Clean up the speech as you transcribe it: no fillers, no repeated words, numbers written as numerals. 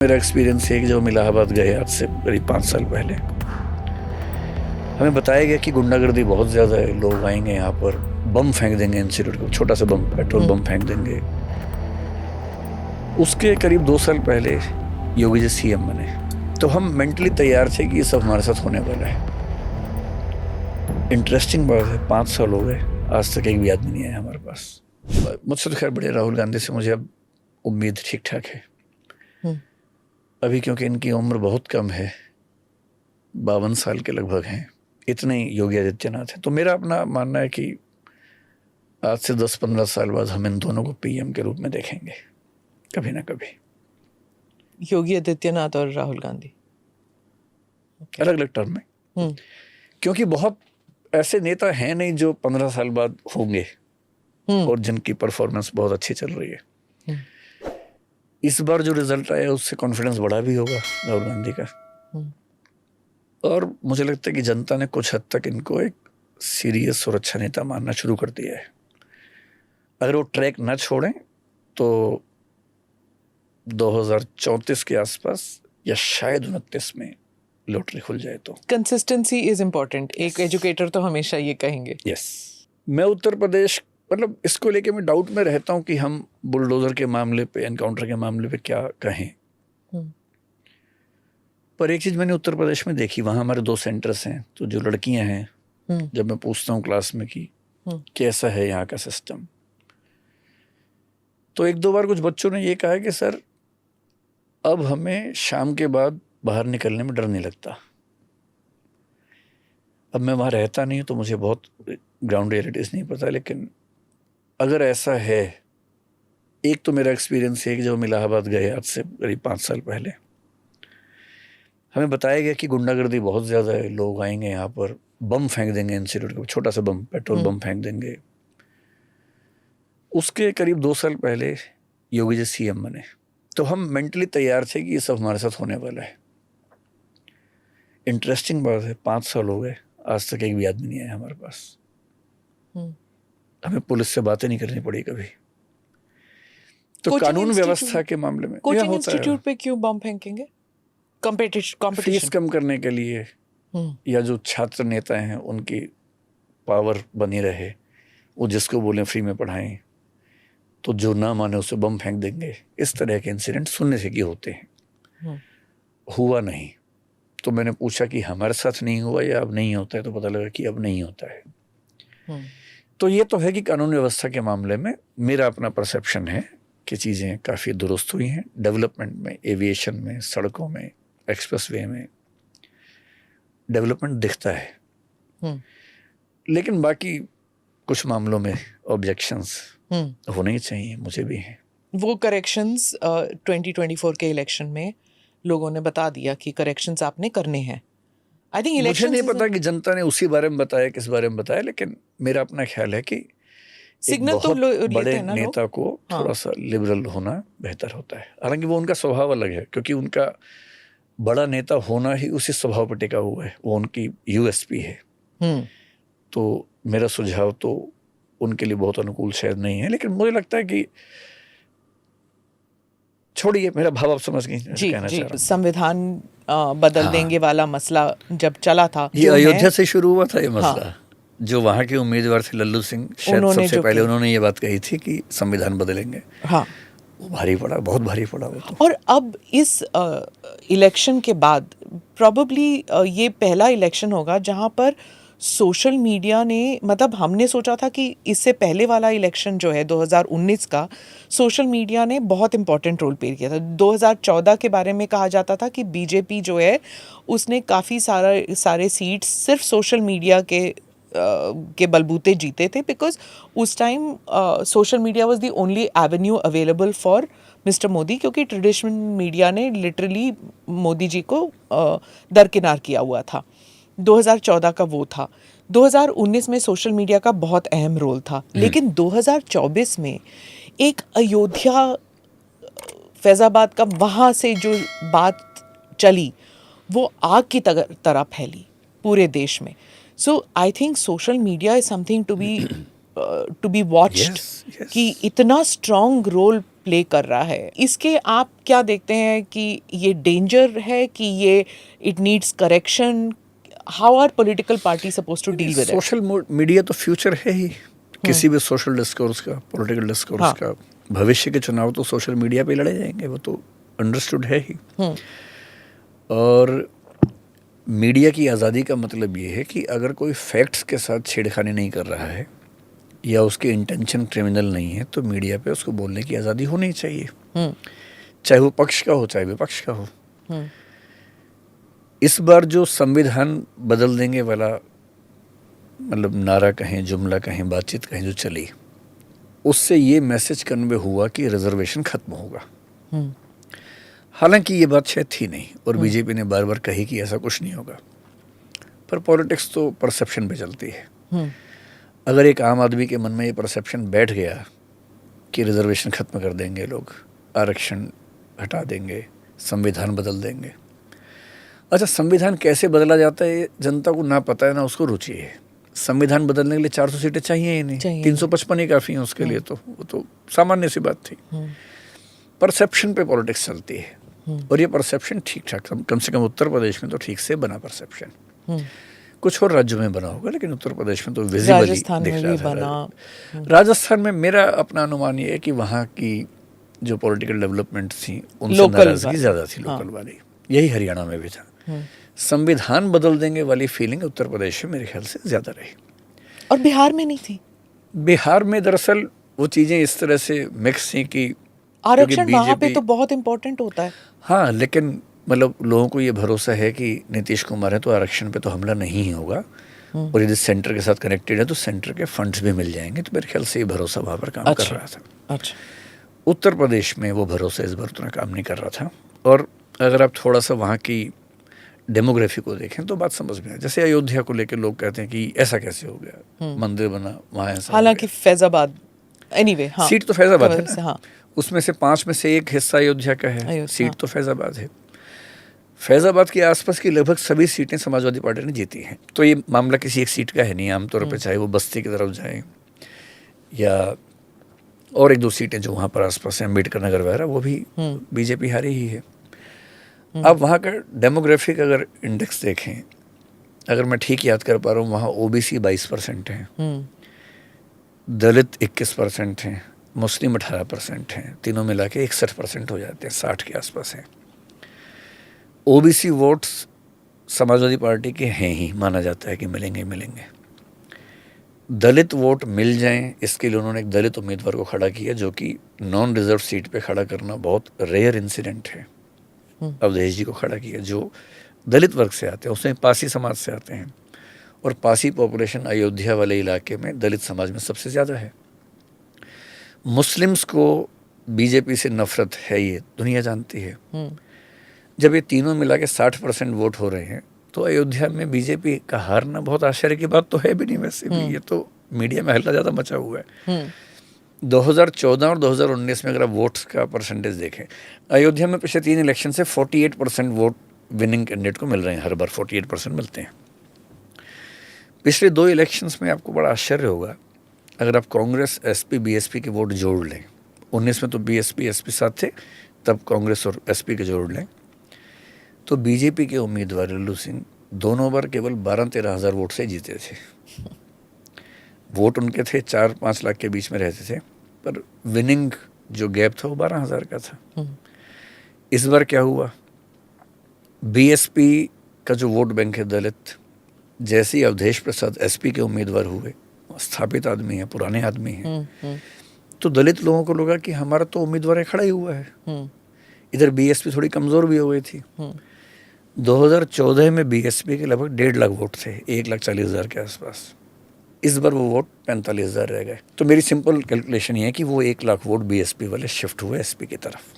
मेरा एक्सपीरियंस है कि जब हम इलाहाबाद गए आज से करीब 5 साल पहले, हमें बताया गया कि गुंडागर्दी बहुत ज़्यादा है, लोग आएंगे यहाँ पर बम फेंक देंगे, इंस्टीट्यूट को छोटा सा बम, पेट्रोल बम फेंक देंगे। उसके करीब 2 साल पहले योगी जी सीएम बने, तो हम मेंटली तैयार थे कि ये सब हमारे साथ होने वाला है। इंटरेस्टिंग बात है, 5 साल हो गए, आज तक एक भी आदमी नहीं आया हमारे पास। मुझसे तो खैर बड़े राहुल गांधी से मुझे अब उम्मीद ठीक ठाक है अभी, क्योंकि इनकी उम्र बहुत कम है, 52 साल के लगभग हैं, इतने ही योगी आदित्यनाथ हैं। तो मेरा अपना मानना है कि आज से 10-15 साल बाद हम इन दोनों को पीएम के रूप में देखेंगे कभी ना कभी। योगी आदित्यनाथ और राहुल गांधी अलग अलग टर्म में, क्योंकि बहुत ऐसे नेता हैं नहीं जो 15 साल बाद होंगे और जिनकी परफॉर्मेंस बहुत अच्छी चल रही है। इस बार जो रिजल्ट आया उससे कॉन्फिडेंस बढ़ा भी होगा राहुल गांधी का, और मुझे लगता है कि जनता ने कुछ हद तक इनको एक सीरियस और अच्छा नेता मानना शुरू कर दिया है। अगर वो ट्रैक न छोड़ें तो 2034 के आसपास या शायद 29 में लॉटरी खुल जाए। तो कंसिस्टेंसी इज इम्पोर्टेंट, एक एजुकेटर तो हमेशा ये कहेंगे। यस, मैं उत्तर प्रदेश मतलब इसको लेके मैं डाउट में रहता हूँ कि हम बुलडोजर के मामले पे, एनकाउंटर के मामले पे क्या कहें। पर एक चीज मैंने उत्तर प्रदेश में देखी, वहां हमारे 2 सेंटर्स हैं, तो जो लड़कियां हैं, जब मैं पूछता हूँ क्लास में कि कैसा है यहाँ का सिस्टम, तो 1-2 बार कुछ बच्चों ने ये कहा कि सर अब हमें शाम के बाद बाहर निकलने में डर नहीं लगता। अब मैं वहाँ रहता नहीं तो मुझे बहुत ग्राउंड रियलिटीज नहीं पता, लेकिन अगर ऐसा है, एक तो मेरा एक्सपीरियंस है कि जब हम इलाहाबाद गए आज से करीब 5 साल पहले, हमें बताया गया कि गुंडागर्दी बहुत ज़्यादा है, लोग आएंगे यहाँ पर बम फेंक देंगे, इंस्टीट्यूट को छोटा सा बम, पेट्रोल बम फेंक देंगे। उसके करीब 2 साल पहले योगी जी सीएम बने, तो हम मेंटली तैयार थे कि ये सब हमारे साथ होने वाला है। इंटरेस्टिंग बात है, 5 साल हो गए, आज तक एक भी आदमी नहीं आया हमारे पास। हमें पुलिस से बातें नहीं करनी पड़ी कभी। तो कानून व्यवस्था के मामले में कोचिंग इंस्टीट्यूट पे क्यों बम फेंकेंगे? कंपटीशन फीस कम करने के लिए, या जो छात्र नेता हैं उनकी पावर बनी रहे, वो जिसको बोले फ्री में पढ़ाएं, तो जो ना माने उसे बम फेंक देंगे। इस तरह के इंसिडेंट सुनने से कि होते हैं, हुआ नहीं। तो मैंने पूछा कि हमारे साथ नहीं हुआ या अब नहीं होता है, तो पता लगा कि अब नहीं होता है। तो ये तो है कि कानून व्यवस्था के मामले में मेरा अपना परसेप्शन है कि चीज़ें काफ़ी दुरुस्त हुई हैं। डेवलपमेंट में, एविएशन में, सड़कों में, एक्सप्रेसवे में डेवलपमेंट दिखता है, लेकिन बाकी कुछ मामलों में ऑब्जेक्शंस होने ही चाहिए, मुझे भी हैं। वो करेक्शंस 2024 के इलेक्शन में लोगों ने बता दिया कि करेक्शंस आपने करने हैं। आई थिंक मुझे नहीं पता कि जनता ने उसी बारे में बताया, किस बारे में बताया, लेकिन मेरा अपना ख्याल है कि सिग्नल बहुत तो बड़े नेता को थोड़ा सा लिबरल होना बेहतर होता है। हालांकि वो उनका स्वभाव अलग है, क्योंकि उनका बड़ा नेता होना ही उसी स्वभाव पर टिका हुआ है, वो उनकी यूएसपी है। तो मेरा सुझाव तो उनके लिए बहुत अनुकूल शायद नहीं है, लेकिन मुझे लगता है कि छोड़िए, मेरा भाव आप समझ गए कहना चाह रहा हूं। संविधान बदल देंगे वाला मसला जब चला था, ये अयोध्या से शुरू हुआ था ये मसला। जो वहाँ के उम्मीदवार थे लल्लू सिंह, शायद सबसे पहले उन्होंने ये बात कही थी कि संविधान बदलेंगे। वो भारी पड़ा, बहुत भारी पड़ा वो तो। और अब इस इलेक्शन के बाद प्रॉबेबली ये पहला इलेक्शन होगा जहाँ पर सोशल मीडिया ने, मतलब हमने सोचा था कि इससे पहले वाला इलेक्शन जो है 2019 का, सोशल मीडिया ने बहुत इंपॉर्टेंट रोल प्ले किया था। 2014 के बारे में कहा जाता था कि बीजेपी जो है उसने काफ़ी सारे सीट्स सिर्फ सोशल मीडिया के बलबूते जीते थे, बिकॉज उस time social media was the only Avenue available for mister Modi, क्योंकि ट्रेडिशनल मीडिया ने लिटरली मोदी जी को दरकिनार किया हुआ था। 2014 का वो था। 2019 में सोशल मीडिया का बहुत अहम रोल था, लेकिन 2024 में एक अयोध्या, फैज़ाबाद का वहाँ से जो बात चली वो आग की तरह फैली पूरे देश में। So I think social media is something to be watched, कि इतना स्ट्रॉन्ग रोल प्ले कर रहा है, इसके आप क्या देखते हैं कि ये डेंजर है कि ये it needs correction? How are political party suppose to deal with it? Social media तो फ्यूचर है ही किसी भी सोशल डिस्कोर्स का, पॉलिटिकल डिस्कोर्स हाँ। का। भविष्य के चुनाव तो सोशल मीडिया पे लड़े जाएंगे, वो तो अंडरस्टूड है ही। और मीडिया की आज़ादी का मतलब ये है कि अगर कोई फैक्ट्स के साथ छेड़खानी नहीं कर रहा है या उसके इंटेंशन क्रिमिनल नहीं है, तो मीडिया पे उसको बोलने की आज़ादी होनी चाहिए, चाहे वो पक्ष का हो चाहे विपक्ष का हो। इस बार जो संविधान बदल देंगे वाला मतलब नारा कहें, जुमला कहें, बातचीत कहें जो चली, उससे ये मैसेज कन्वे हुआ कि रिजर्वेशन खत्म होगा। हालांकि ये बात शायद थी नहीं, और बीजेपी ने बार बार कही कि ऐसा कुछ नहीं होगा, पर पॉलिटिक्स तो परसेप्शन पे चलती है। अगर एक आम आदमी के मन में ये परसेप्शन बैठ गया कि रिजर्वेशन खत्म कर देंगे लोग, आरक्षण हटा देंगे, संविधान बदल देंगे। अच्छा, संविधान कैसे बदला जाता है जनता को ना पता है ना उसको रुचि है। संविधान बदलने के लिए 400 सीटें चाहिए ही नहीं, 355 ही काफ़ी हैं उसके लिए, तो वो तो सामान्य सी बात थी। परसेप्शन पे पॉलिटिक्स चलती है, और ये परसेप्शन ठीक ठाक, कम से कम उत्तर प्रदेश में तो ठीक से बना परसेप्शन। कुछ और राज्यों में बना होगा, लेकिन उत्तर प्रदेश में तो विजिबली दिख रहा था। राजस्थान में मेरा अपना अनुमान ये है कि वहाँ की जो पॉलिटिकल डेवलपमेंट थी उनसे नाराजगी ज़्यादा थी, लोकल वाली। यही हरियाणा में भी था। संविधान बदल देंगे वाली फीलिंग उत्तर प्रदेश में मेरे ख्याल से ज़्यादा रही, और बिहार में नहीं थी। बिहार में दरअसल वो चीज़ें इस तरह से मिक्स थी कि आरक्षण वहाँ पे तो बहुत इम्पोर्टेंट होता है। हाँ, लेकिन मतलब लोगों को ये भरोसा है कि नीतीश कुमार है तो आरक्षण पे तो हमला नहीं ही होगा, और यदि सेंटर के साथ कनेक्टेड है तो सेंटर के फंड्स भी मिल जाएंगे, तो मेरे ख्याल से ये भरोसा वहाँ पर काम कर रहा था। अच्छा, उत्तर प्रदेश में वो भरोसा इस बार उतना काम नहीं कर रहा था। और अगर आप थोड़ा सा वहाँ की डेमोग्राफी को देखें तो बात समझ में आए। जैसे अयोध्या को लेकर लोग कहते हैं कि ऐसा कैसे हो गया, मंदिर बना वहाँ ऐसा, हालांकि फैजाबाद एनीवे सीट तो फैजाबाद है ना, उसमें से 5 में से एक हिस्सा अयोध्या का है, सीट तो फैजाबाद है। फैजाबाद के आसपास की लगभग सभी सीटें समाजवादी पार्टी ने जीती हैं, तो ये मामला किसी एक सीट का है नहीं आमतौर पर, चाहे वो बस्ती की तरफ जाए या और 1-2 सीटें जो वहाँ पर आसपास हैं, अम्बेडकर नगर वगैरह, वो भी बीजेपी हारी ही है। अब वहाँ का डेमोग्राफिक अगर इंडेक्स देखें, अगर मैं ठीक याद कर पा रहा हूँ, वहाँ ओबीसी 22% हैं, दलित 21% हैं, मुस्लिम 18% हैं, तीनों मिला के 61% हो जाते हैं, 60 के आसपास हैं। ओबीसी वोट्स समाजवादी पार्टी के हैं ही, माना जाता है कि मिलेंगे। दलित वोट मिल जाएं, इसके लिए उन्होंने एक दलित उम्मीदवार को खड़ा किया, जो कि नॉन रिजर्व सीट पे खड़ा करना बहुत रेयर इंसिडेंट है। अवधेश जी को खड़ा किया, जो दलित वर्ग से आते हैं, उसमें पासी समाज से आते हैं, और पासी पॉपुलेशन अयोध्या वाले इलाके में दलित समाज में सबसे ज़्यादा है। मुस्लिम्स को बीजेपी से नफरत है, ये दुनिया जानती है। जब ये तीनों मिला के 60% वोट हो रहे हैं, तो अयोध्या में बीजेपी का हारना बहुत आश्चर्य की बात तो है भी नहीं। वैसे भी ये तो मीडिया में हल्ला ज़्यादा मचा हुआ है। 2014 और 2019 में अगर आप वोट्स का परसेंटेज देखें, अयोध्या में पिछले 3 इलेक्शन से 48% वोट विनिंग कैंडिडेट को मिल रहे हैं, हर बार 48% मिलते हैं। पिछले 2 इलेक्शंस में आपको बड़ा आश्चर्य होगा, अगर आप कांग्रेस, एसपी, बीएसपी के वोट जोड़ लें, 19 में तो बीएसपी, एसपी साथ थे, तब कांग्रेस और एसपी के जोड़ लें, तो बीजेपी के उम्मीदवार लल्लू सिंह दोनों बार केवल 12-13 हज़ार वोट से जीते थे। वोट उनके थे 4-5 लाख के बीच में रहते थे, पर विनिंग जो गैप था वो 12 हज़ार का था। इस बार क्या हुआ, बीएसपी का जो वोट बैंक है दलित, जैसे ही अवधेश प्रसाद एसपी के उम्मीदवार हुए, स्थापित आदमी है, पुराने आदमी हैं, तो दलित लोगों को लगा कि हमारा तो उम्मीदवार खड़ा ही हुआ है। इधर बीएसपी थोड़ी कमज़ोर भी हो गई थी। 2014 में बीएसपी के लगभग 1.5 लाख वोट थे, 1,40,000 के आसपास। इस बार वो वोट 45,000 रह गए। तो मेरी सिंपल कैलकुलेशन ये है कि वो 1 लाख वोट बीएसपी वाले शिफ्ट हुए एसपी की तरफ।